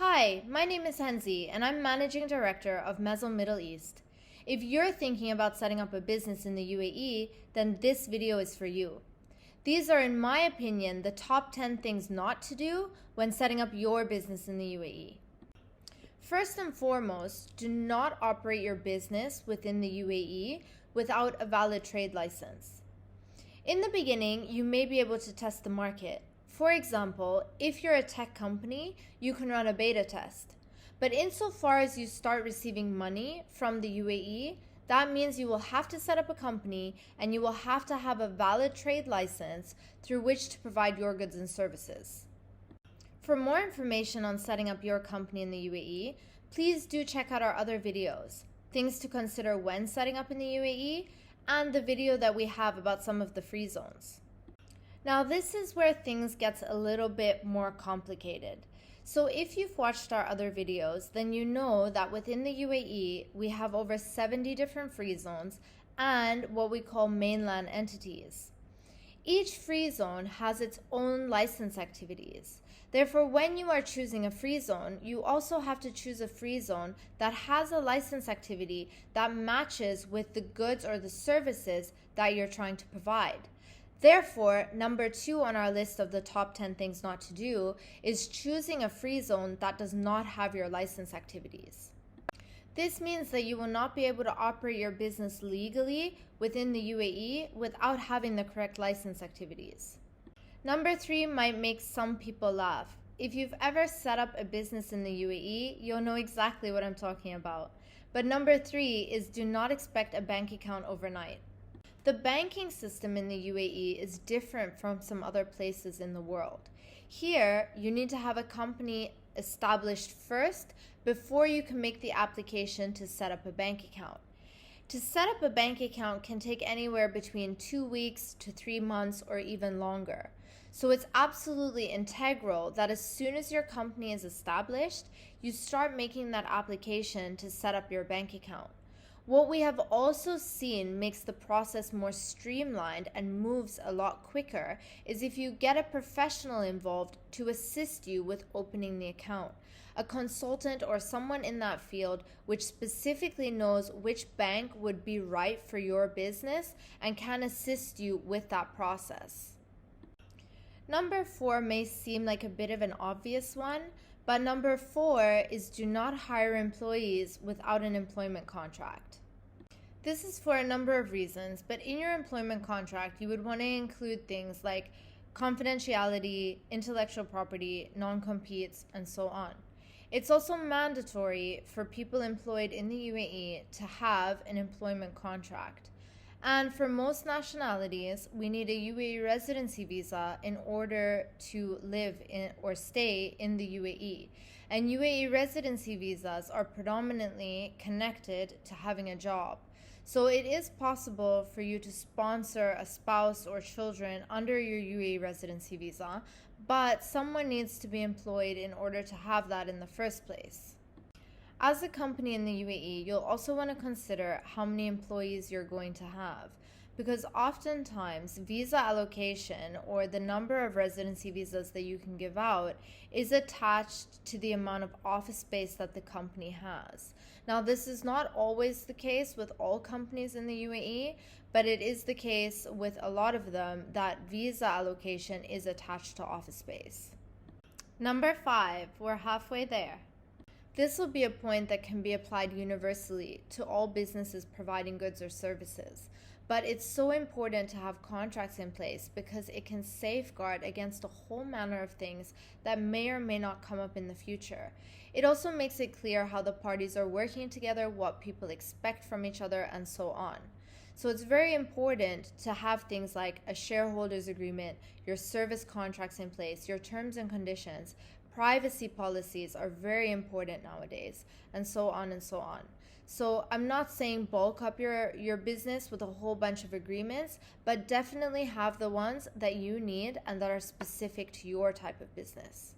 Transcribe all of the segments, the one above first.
Hi, my name is Henzi, and I'm Managing Director of Mezzo Middle East. If you're thinking about setting up a business in the UAE, then this video is for you. These are, in my opinion, the top 10 things not to do when setting up your business in the UAE. First and foremost, do not operate your business within the UAE without a valid trade license. In the beginning, you may be able to test the market. For example, if you're a tech company, you can run a beta test. But insofar as you start receiving money from the UAE, that means you will have to set up a company and you will have to have a valid trade license through which to provide your goods and services. For more information on setting up your company in the UAE, please do check out our other videos, things to consider when setting up in the UAE, and the video that we have about some of the free zones. Now this is where things get a little bit more complicated. So if you've watched our other videos, then you know that within the UAE, we have over 70 different free zones and what we call mainland entities. Each free zone has its own license activities. Therefore, when you are choosing a free zone, you also have to choose a free zone that has a license activity that matches with the goods or the services that you're trying to provide. Therefore, number 2 on our list of the top 10 things not to do is choosing a free zone that does not have your license activities. This means that you will not be able to operate your business legally within the UAE without having the correct license activities. Number 3 might make some people laugh. If you've ever set up a business in the UAE, you'll know exactly what I'm talking about. But number 3 is do not expect a bank account overnight. The banking system in the UAE is different from some other places in the world. Here, you need to have a company established first before you can make the application to set up a bank account. To set up a bank account can take anywhere between 2 weeks to 3 months or even longer. So it's absolutely integral that as soon as your company is established, you start making that application to set up your bank account. What we have also seen makes the process more streamlined and moves a lot quicker is if you get a professional involved to assist you with opening the account, a consultant or someone in that field which specifically knows which bank would be right for your business and can assist you with that process. Number 4 may seem like a bit of an obvious one, but number 4 is do not hire employees without an employment contract. This is for a number of reasons, but in your employment contract, you would want to include things like confidentiality, intellectual property, non-competes, and so on. It's also mandatory for people employed in the UAE to have an employment contract. And for most nationalities, we need a UAE residency visa in order to live in or stay in the UAE. And UAE residency visas are predominantly connected to having a job. So it is possible for you to sponsor a spouse or children under your UAE residency visa, but someone needs to be employed in order to have that in the first place. As a company in the UAE, you'll also want to consider how many employees you're going to have, because oftentimes visa allocation or the number of residency visas that you can give out is attached to the amount of office space that the company has. Now, this is not always the case with all companies in the UAE, but it is the case with a lot of them that visa allocation is attached to office space. Number 5, we're halfway there. This will be a point that can be applied universally to all businesses providing goods or services. But it's so important to have contracts in place because it can safeguard against a whole manner of things that may or may not come up in the future. It also makes it clear how the parties are working together, what people expect from each other, and so on. So it's very important to have things like a shareholders agreement, your service contracts in place, your terms and conditions. Privacy policies are very important nowadays, and so on and so on. So I'm not saying bulk up your business with a whole bunch of agreements, but definitely have the ones that you need and that are specific to your type of business.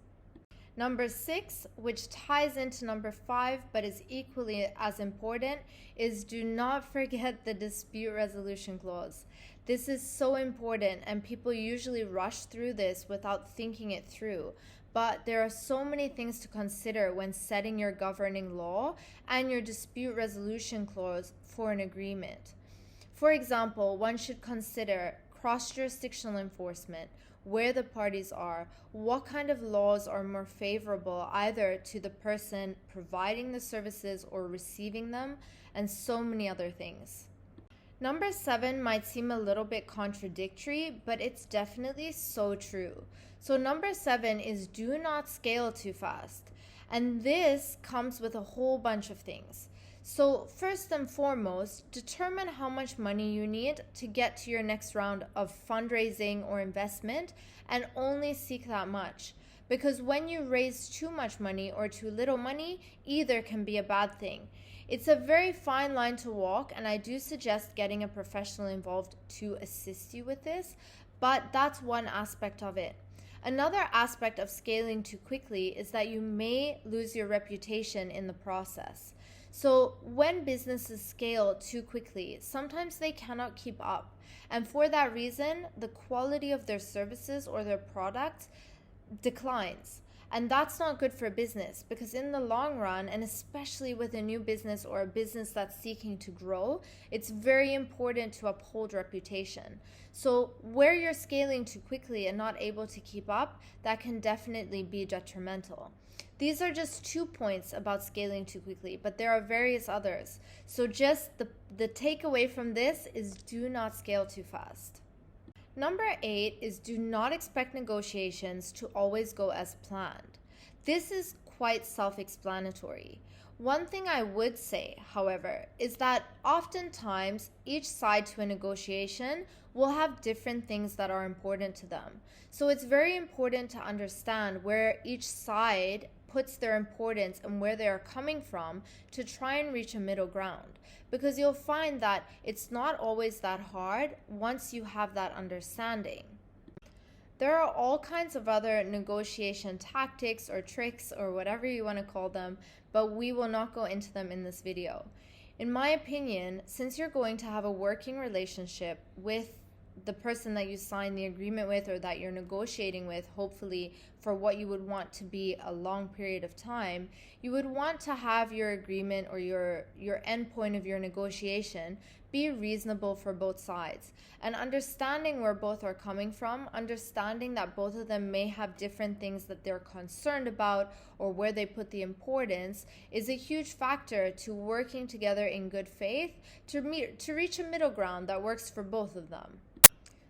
Number 6, which ties into number 5 but is equally as important, is do not forget the dispute resolution clause. This is so important and people usually rush through this without thinking it through. but there are so many things to consider when setting your governing law and your dispute resolution clause for an agreement. For example, one should consider cross-jurisdictional enforcement, where the parties are, what kind of laws are more favorable either to the person providing the services or receiving them, and so many other things. Number 7 might seem a little bit contradictory, but it's definitely so true. So number 7 is do not scale too fast. And this comes with a whole bunch of things. So first and foremost, determine how much money you need to get to your next round of fundraising or investment, and only seek that much. Because when you raise too much money or too little money, either can be a bad thing. It's a very fine line to walk, and I do suggest getting a professional involved to assist you with this, but that's one aspect of it. Another aspect of scaling too quickly is that you may lose your reputation in the process. So when businesses scale too quickly, sometimes they cannot keep up. And for that reason, the quality of their services or their products declines. And that's not good for business, because in the long run, and especially with a new business or a business that's seeking to grow, it's very important to uphold reputation. So where you're scaling too quickly and not able to keep up, that can definitely be detrimental. These are just 2 points about scaling too quickly, but there are various others. So just the takeaway from this is do not scale too fast. Number 8 is do not expect negotiations to always go as planned. This is quite self-explanatory. One thing I would say, however, is that oftentimes each side to a negotiation will have different things that are important to them. So it's very important to understand where each side puts their importance and where they are coming from to try and reach a middle ground. Because you'll find that it's not always that hard once you have that understanding. There are all kinds of other negotiation tactics or tricks or whatever you want to call them, but we will not go into them in this video. In my opinion, since you're going to have a working relationship with the person that you sign the agreement with or that you're negotiating with, hopefully for what you would want to be a long period of time, you would want to have your agreement or your end point of your negotiation be reasonable for both sides. And understanding where both are coming from, understanding that both of them may have different things that they're concerned about or where they put the importance, is a huge factor to working together in good faith to reach a middle ground that works for both of them.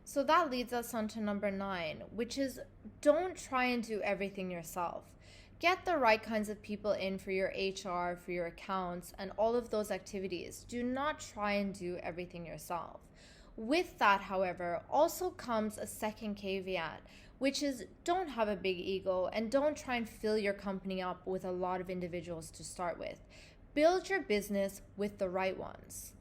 So that leads us on to number 9, which is don't try and do everything yourself. Get the right kinds of people in for your HR, for your accounts, and all of those activities. Do not try and do everything yourself. With that, however, also comes a second caveat, which is don't have a big ego and don't try and fill your company up with a lot of individuals to start with. Build your business with the right ones.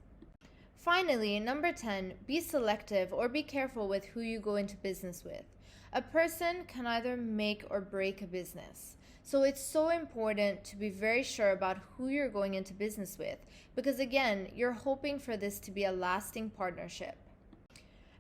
Finally, number 10, be selective or be careful with who you go into business with. A person can either make or break a business. So it's so important to be very sure about who you're going into business with, because again, you're hoping for this to be a lasting partnership.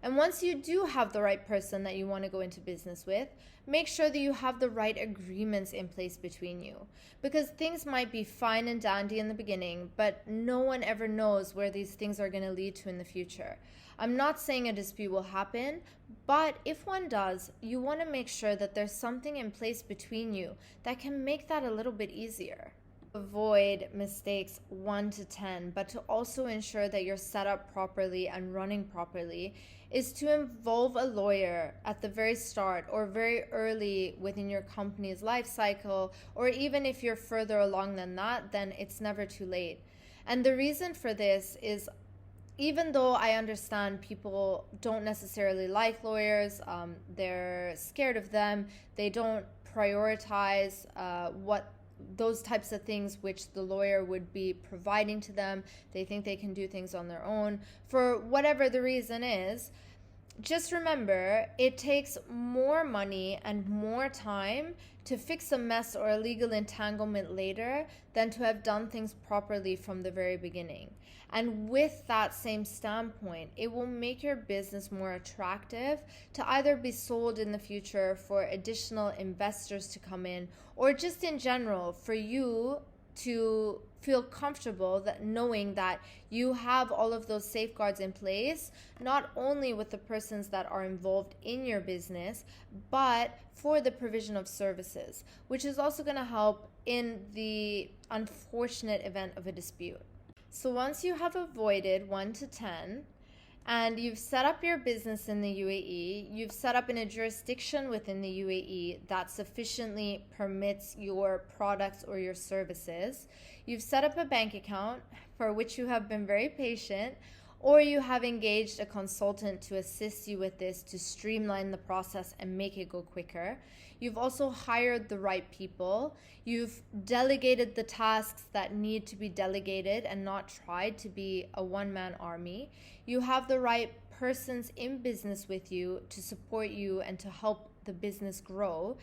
And once you do have the right person that you want to go into business with, make sure that you have the right agreements in place between you. Because things might be fine and dandy in the beginning, but no one ever knows where these things are going to lead to in the future. I'm not saying a dispute will happen, but if one does, you want to make sure that there's something in place between you that can make that a little bit easier. Avoid mistakes 1 to 10, but to also ensure that you're set up properly and running properly is to involve a lawyer at the very start or very early within your company's life cycle, or even if you're further along than that, then it's never too late. And the reason for this is, even though I understand people don't necessarily like lawyers, they're scared of them, they don't prioritize what those types of things which the lawyer would be providing to them. They think they can do things on their own. For whatever the reason is, just remember, it takes more money and more time to fix a mess or a legal entanglement later than to have done things properly from the very beginning. And with that same standpoint, it will make your business more attractive to either be sold in the future for additional investors to come in, or just in general for you to feel comfortable that knowing that you have all of those safeguards in place, not only with the persons that are involved in your business, but for the provision of services, which is also going to help in the unfortunate event of a dispute. So once you have avoided 1 to 10, and you've set up your business in the UAE, you've set up in a jurisdiction within the UAE that sufficiently permits your products or your services, you've set up a bank account for which you have been very patient, or you have engaged a consultant to assist you with this to streamline the process and make it go quicker. You've also hired the right people. You've delegated the tasks that need to be delegated and not tried to be a one-man army. You have the right persons in business with you to support you and to help the business grow.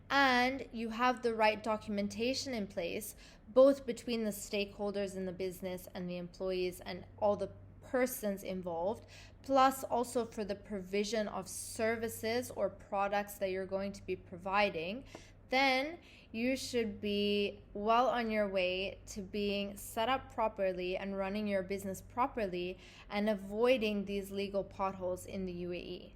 And you have the right documentation in place, both between the stakeholders in the business and the employees and all the persons involved, plus also for the provision of services or products that you're going to be providing, then you should be well on your way to being set up properly and running your business properly and avoiding these legal potholes in the UAE.